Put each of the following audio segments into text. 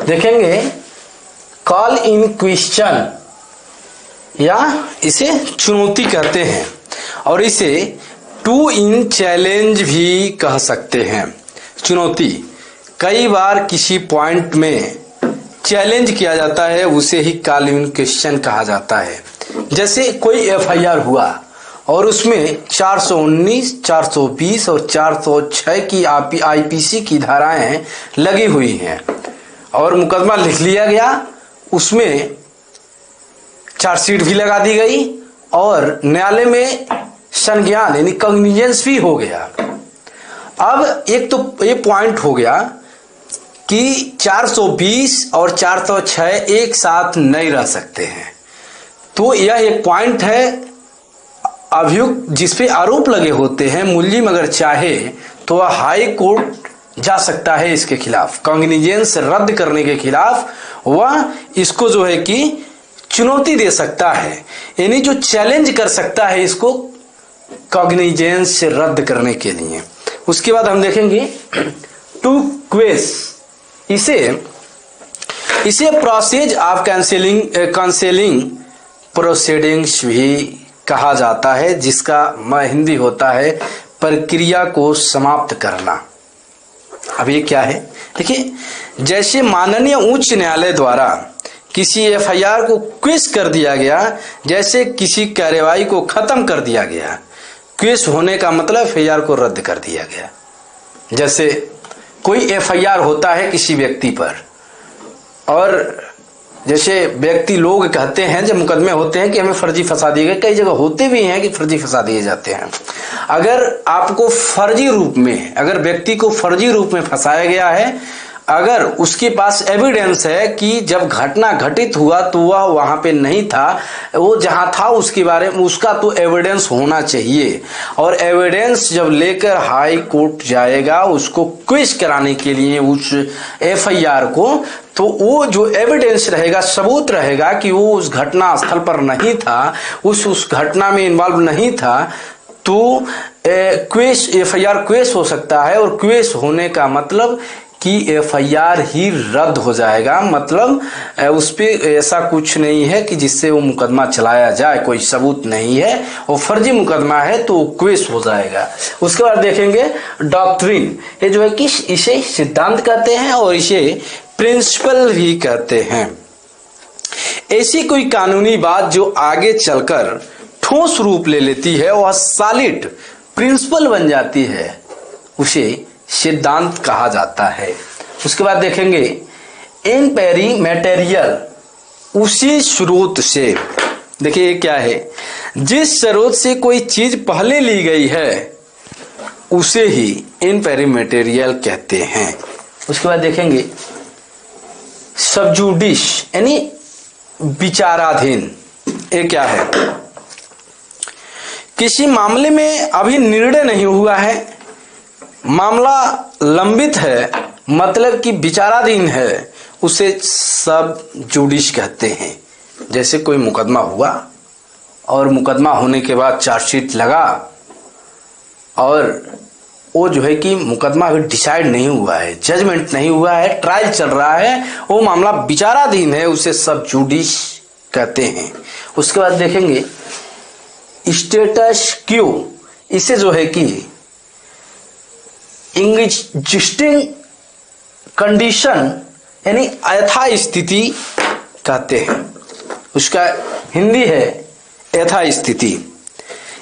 देखेंगे call in question या इसे चुनौती कहते हैं और इसे टू इन चैलेंज भी कह सकते हैं। चुनौती कई बार किसी पॉइंट में चैलेंज किया जाता है, उसे ही कॉल इन क्वेश्चन कहा जाता है। जैसे कोई एफआईआर हुआ और उसमें 419, 420 और 406 की आईपीसी की धाराएं लगी हुई हैं और मुकदमा लिख लिया गया, उसमें चार्जशीट भी लगा दी गई और न्यायालय में संज्ञान यानी कॉग्निजेंस भी हो गया। अब एक तो ये पॉइंट हो गया कि 420 और 406 एक साथ नहीं रह सकते हैं, तो यह एक पॉइंट है। अभियुक्त जिसपे आरोप लगे होते हैं, मुलजिम अगर चाहे तो वह हाई कोर्ट जा सकता है इसके खिलाफ, कॉग्निजेंस रद्द करने के खिलाफ वह इसको जो है कि चुनौती दे सकता है, यानी जो चैलेंज कर सकता है इसको कॉग्निजेंस से रद्द करने के लिए। उसके बाद हम देखेंगे टू क्वेस, इसे प्रोसेज ऑफ काउंसिलिंग प्रोसीडिंग्स भी कहा जाता है, जिसका हिंदी होता है प्रक्रिया को समाप्त करना। अब ये क्या है, देखिए, जैसे माननीय उच्च न्यायालय द्वारा किसी एफआईआर को क्विश कर दिया गया, जैसे किसी कार्यवाही को खत्म कर दिया गया। क्विश होने का मतलब एफआईआर को रद्द कर दिया गया। जैसे कोई एफआईआर होता है किसी व्यक्ति पर, और जैसे व्यक्ति लोग कहते हैं जब मुकदमे होते हैं कि हमें फर्जी फंसा दिए गए, कई जगह होते भी हैं कि फर्जी फंसा दिए जाते हैं। अगर आपको फर्जी रूप में, अगर व्यक्ति को फर्जी रूप में फंसाया गया है, अगर उसके पास एविडेंस है कि जब घटना घटित हुआ तो वह वहां पे नहीं था, वो जहां था उसके बारे में उसका तो एविडेंस होना चाहिए, और एविडेंस जब लेकर हाई कोर्ट जाएगा उसको क्विश कराने के लिए उस एफआईआर को, तो वो जो एविडेंस रहेगा, सबूत रहेगा कि वो उस घटना स्थल पर नहीं था, उस घटना में इन्वॉल्व नहीं था, तो क्वेश एफआईआर क्वेश हो सकता है। और क्वेश होने का मतलब कि एफआईआर ही रद्द हो जाएगा, मतलब उस पे ऐसा कुछ नहीं है कि जिससे वो मुकदमा चलाया जाए, कोई सबूत नहीं है, वो फर्जी मुकदमा है तो क्वेश हो जाएगा। उसके बाद देखेंगे डॉक्ट्रिन, ये जो है कि इसे सिद्धांत कहते हैं और इसे प्रिंसिपल भी कहते हैं। ऐसी कोई कानूनी बात जो आगे चलकर ठोस रूप ले लेती है, वह सॉलिड प्रिंसिपल बन जाती है, उसे सिद्धांत कहा जाता है। उसके बाद देखेंगे एम्पेरी मटेरियल, उसी स्रोत से, देखिए क्या है, जिस स्रोत से कोई चीज पहले ली गई है उसे ही एम्पेरी मटेरियल कहते हैं। उसके बाद देखेंगे सबजुडिस यानी विचाराधीन, ये क्या है, किसी मामले में अभी निर्णय नहीं हुआ है, मामला लंबित है, मतलब कि विचाराधीन है, उसे सब जुडिस कहते हैं। जैसे कोई मुकदमा हुआ और मुकदमा होने के बाद चार्जशीट लगा और वो जो है कि मुकदमा अभी डिसाइड नहीं हुआ है, जजमेंट नहीं हुआ है, ट्रायल चल रहा है, वो मामला विचाराधीन है, उसे सब जुडिस कहते हैं। उसके बाद देखेंगे स्टेटस क्यू, इसे जो है कि एग्जिस्टिंग कंडीशन यानी यथास्थिति कहते हैं, उसका हिंदी है यथास्थिति।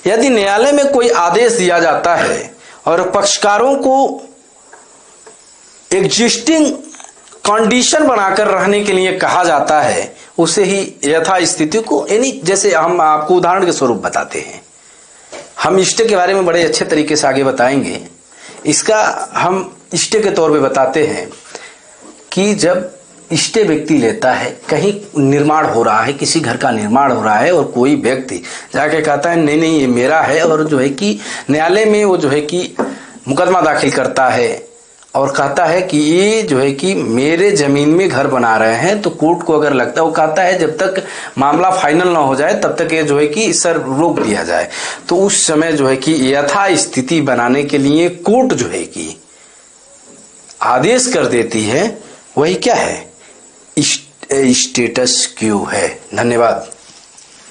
यदि न्यायालय में कोई आदेश दिया जाता है और पक्षकारों को एग्जिस्टिंग कंडीशन बनाकर रहने के लिए कहा जाता है, उसे ही यथास्थिति को, यानी जैसे हम आपको उदाहरण के स्वरूप बताते हैं, हम स्टे के बारे में बड़े अच्छे तरीके से आगे बताएंगे। इसका हम स्टे के तौर पे बताते हैं कि जब स्टे व्यक्ति लेता है, कहीं निर्माण हो रहा है, किसी घर का निर्माण हो रहा है और कोई व्यक्ति जाके कहता है नहीं नहीं ये मेरा है, और जो है कि न्यायालय में वो जो है कि मुकदमा दाखिल करता है और कहता है कि ये जो है कि मेरे जमीन में घर बना रहे हैं, तो कोर्ट को अगर लगता है, वो कहता है जब तक मामला फाइनल ना हो जाए तब तक ये जो है कि सर रोक दिया जाए। तो उस समय जो है कि यथास्थिति बनाने के लिए कोर्ट जो है कि आदेश कर देती है, वही क्या है, स्टेटस क्यू है। धन्यवाद।